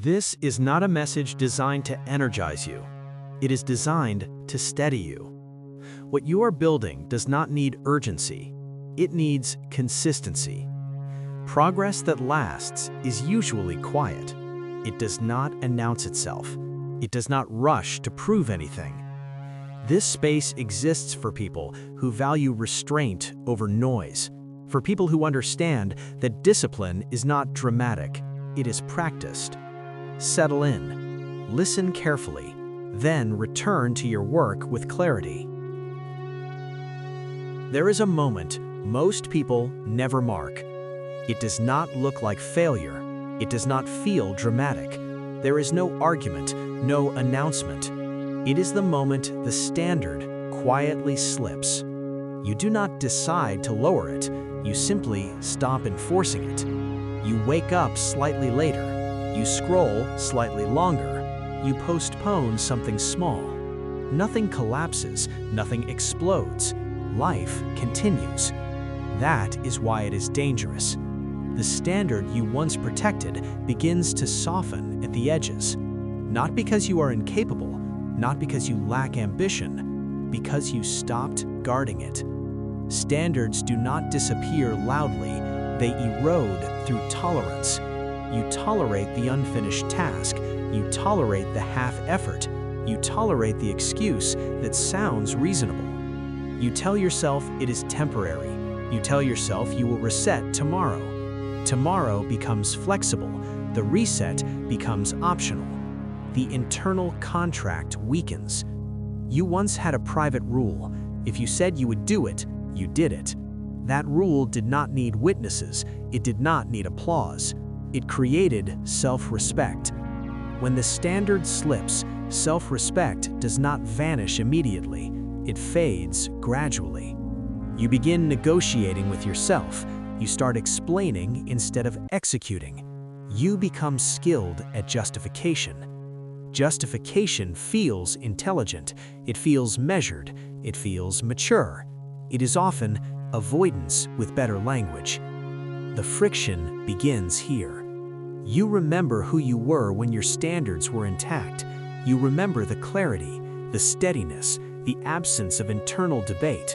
This is not a message designed to energize you. It is designed to steady you. What you are building does not need urgency. It needs consistency. Progress that lasts is usually quiet. It does not announce itself. It does not rush to prove anything. This space exists for people who value restraint over noise, for people who understand that discipline is not dramatic, it is practiced. Settle in, listen carefully, then return to your work with clarity. There is a moment most people never mark. It does not look like failure. It does not feel dramatic. There is no argument, no announcement. It is the moment the standard quietly slips. You do not decide to lower it. You simply stop enforcing it. You wake up slightly later. You scroll slightly longer. You postpone something small. Nothing collapses, nothing explodes. Life continues. That is why it is dangerous. The standard you once protected begins to soften at the edges. Not because you are incapable, not because you lack ambition, because you stopped guarding it. Standards do not disappear loudly, they erode through tolerance. You tolerate the unfinished task, you tolerate the half-effort, you tolerate the excuse that sounds reasonable. You tell yourself it is temporary. You tell yourself you will reset tomorrow. Tomorrow becomes flexible. The reset becomes optional. The internal contract weakens. You once had a private rule. If you said you would do it, you did it. That rule did not need witnesses. It did not need applause. It created self-respect. When the standard slips, self-respect does not vanish immediately. It fades gradually. You begin negotiating with yourself. You start explaining instead of executing. You become skilled at justification. Justification feels intelligent. It feels measured. It feels mature. It is often avoidance with better language. The friction begins here. You remember who you were when your standards were intact. You remember the clarity, the steadiness, the absence of internal debate.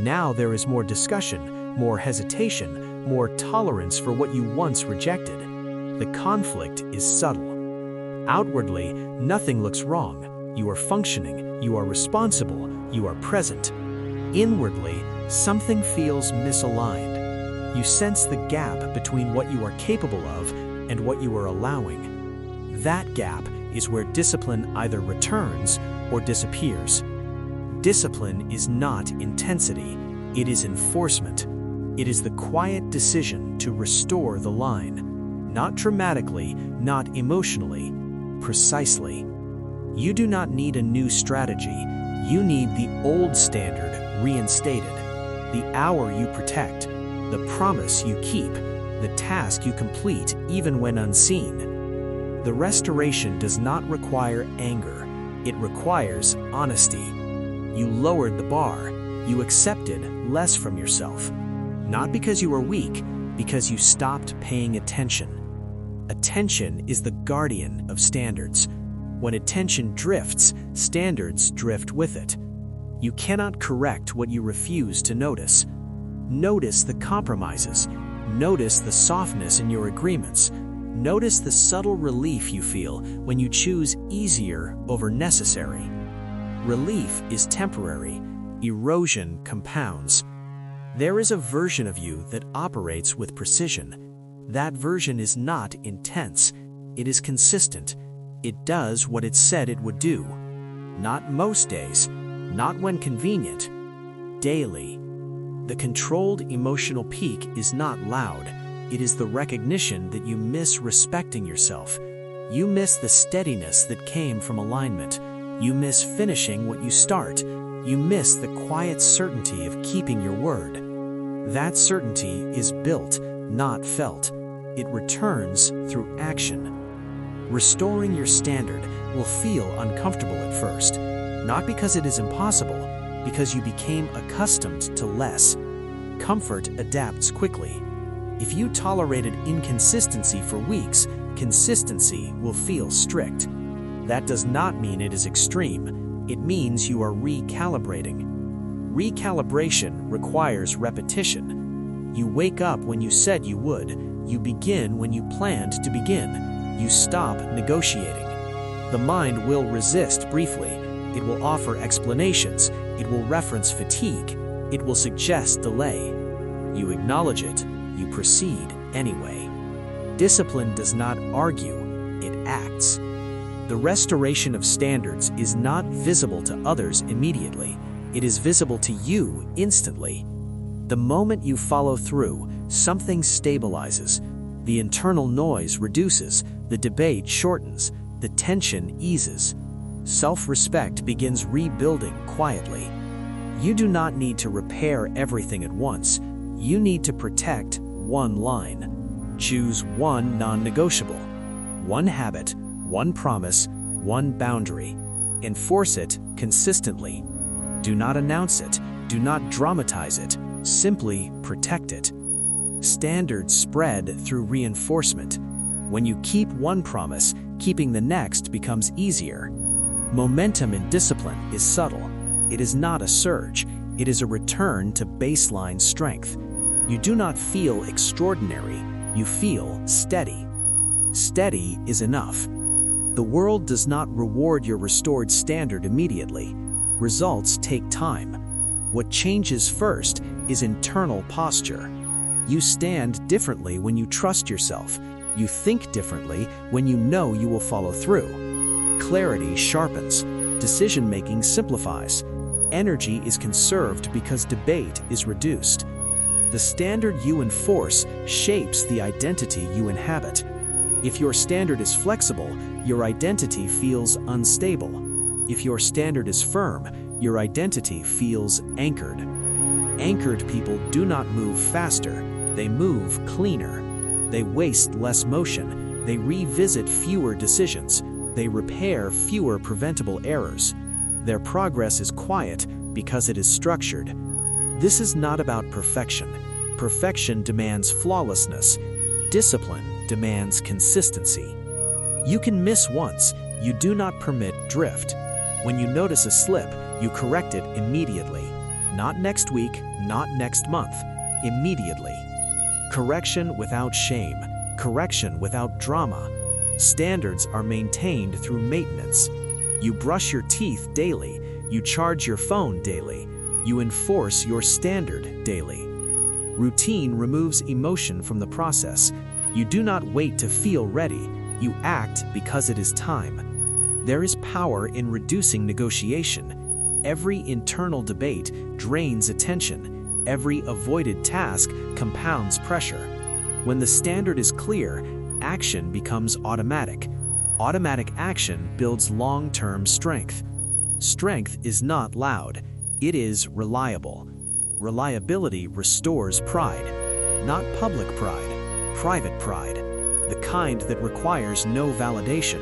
Now there is more discussion, more hesitation, more tolerance for what you once rejected. The conflict is subtle. Outwardly, nothing looks wrong. You are functioning, you are responsible, you are present. Inwardly, something feels misaligned. You sense the gap between what you are capable of and what you are allowing. That gap is where discipline either returns or disappears. Discipline is not intensity, it is enforcement. It is the quiet decision to restore the line. Not dramatically, not emotionally, precisely. You do not need a new strategy. You need the old standard reinstated. The hour you protect, the promise you keep, the task you complete even when unseen. The restoration does not require anger. It requires honesty. You lowered the bar. You accepted less from yourself. Not because you were weak, because you stopped paying attention. Attention is the guardian of standards. When attention drifts, standards drift with it. You cannot correct what you refuse to notice. Notice the compromises. Notice the softness in your agreements. Notice the subtle relief you feel when you choose easier over necessary. Relief is temporary. Erosion compounds. There is a version of you that operates with precision. That version is not intense. It is consistent. It does what it said it would do. Not most days, not when convenient. Daily. The controlled emotional peak is not loud. It is the recognition that you miss respecting yourself. You miss the steadiness that came from alignment. You miss finishing what you start. You miss the quiet certainty of keeping your word. That certainty is built, not felt. It returns through action. Restoring your standard will feel uncomfortable at first, not because it is impossible, because you became accustomed to less. Comfort adapts quickly. If you tolerated inconsistency for weeks, Consistency will feel strict. That does not mean it is extreme. It means you are recalibrating. Recalibration requires repetition. You wake up when you said you would. You begin when you planned to begin. You stop negotiating. The mind will resist briefly. It will offer explanations. It will reference fatigue. It will suggest delay. You acknowledge it. You proceed anyway. Discipline does not argue. It acts. The restoration of standards is not visible to others immediately. It is visible to you instantly. The moment you follow through, something stabilizes. The internal noise reduces. The debate shortens. The tension eases. Self-respect begins rebuilding quietly. You do not need to repair everything at once. You need to protect one line. Choose one non-negotiable. One habit, one promise, one boundary. Enforce it consistently. Do not announce it. Do not dramatize it. Simply protect it. Standards spread through reinforcement. When you keep one promise, keeping the next becomes easier. Momentum in discipline is subtle. It is not a surge. It is a return to baseline strength. You do not feel extraordinary. You feel steady. Steady is enough. The world does not reward your restored standard immediately. Results take time. What changes first is internal posture. You stand differently when you trust yourself. You think differently when you know you will follow through. Clarity sharpens. Decision-making simplifies. Energy is conserved because debate is reduced. The standard you enforce shapes the identity you inhabit. If your standard is flexible, your identity feels unstable. If your standard is firm, your identity feels anchored. Anchored people do not move faster, they move cleaner. They waste less motion, they revisit fewer decisions, they repair fewer preventable errors. Their progress is quiet because it is structured. This is not about perfection. Perfection demands flawlessness. Discipline demands consistency. You can miss once. You do not permit drift. When you notice a slip, you correct it immediately. Not next week, not next month. Immediately. Correction without shame. Correction without drama. Standards are maintained through maintenance. You brush your teeth daily. You charge your phone daily. You enforce your standard daily. Routine removes emotion from the process. You do not wait to feel ready. You act because it is time. There is power in reducing negotiation. Every internal debate drains attention. Every avoided task compounds pressure. When the standard is clear, action becomes automatic. Automatic action builds long-term strength. Strength is not loud. It is reliable. Reliability restores pride. Not public pride, private pride. The kind that requires no validation.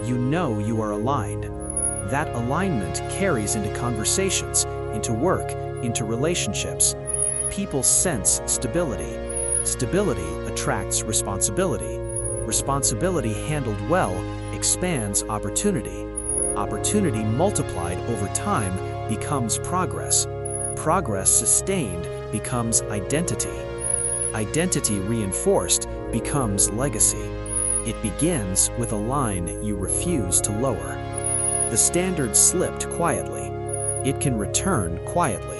You know you are aligned. That alignment carries into conversations, into work, into relationships. People sense stability. Stability attracts responsibility. Responsibility handled well expands opportunity. Opportunity multiplied over time becomes progress. Progress sustained becomes identity. Identity reinforced becomes legacy. It begins with a line you refuse to lower. The standard slipped quietly. It can return quietly.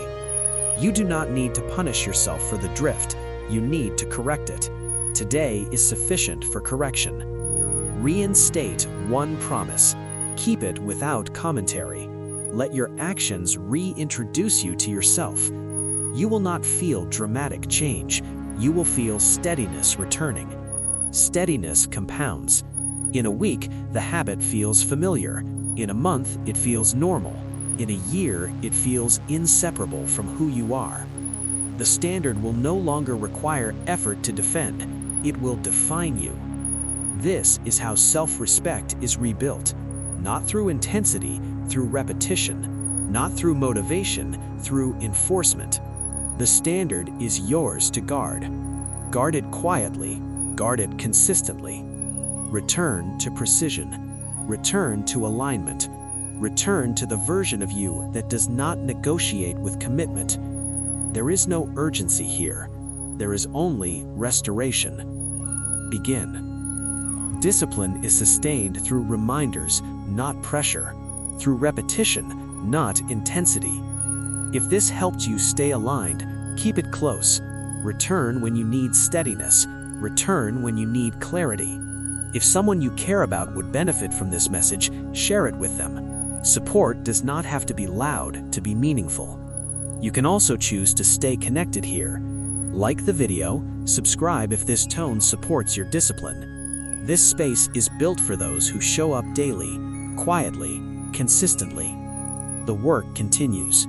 You do not need to punish yourself for the drift. You need to correct it. Today is sufficient for correction. Reinstate one promise. Keep it without commentary. Let your actions reintroduce you to yourself. You will not feel dramatic change. You will feel steadiness returning. Steadiness compounds. In a week, the habit feels familiar. In a month, it feels normal. In a year, it feels inseparable from who you are. The standard will no longer require effort to defend. It will define you. This is how self-respect is rebuilt. Not through intensity, through repetition. Not through motivation, through enforcement. The standard is yours to guard. Guard it quietly. Guard it consistently. Return to precision. Return to alignment. Return to the version of you that does not negotiate with commitment. There is no urgency here. There is only restoration. Begin. Discipline is sustained through reminders, not pressure. Through repetition, not intensity. If this helped you stay aligned, keep it close. Return when you need steadiness. Return when you need clarity. If someone you care about would benefit from this message, share it with them. Support does not have to be loud to be meaningful. You can also choose to stay connected here. Like the video, subscribe if this tone supports your discipline. This space is built for those who show up daily, quietly, consistently. The work continues.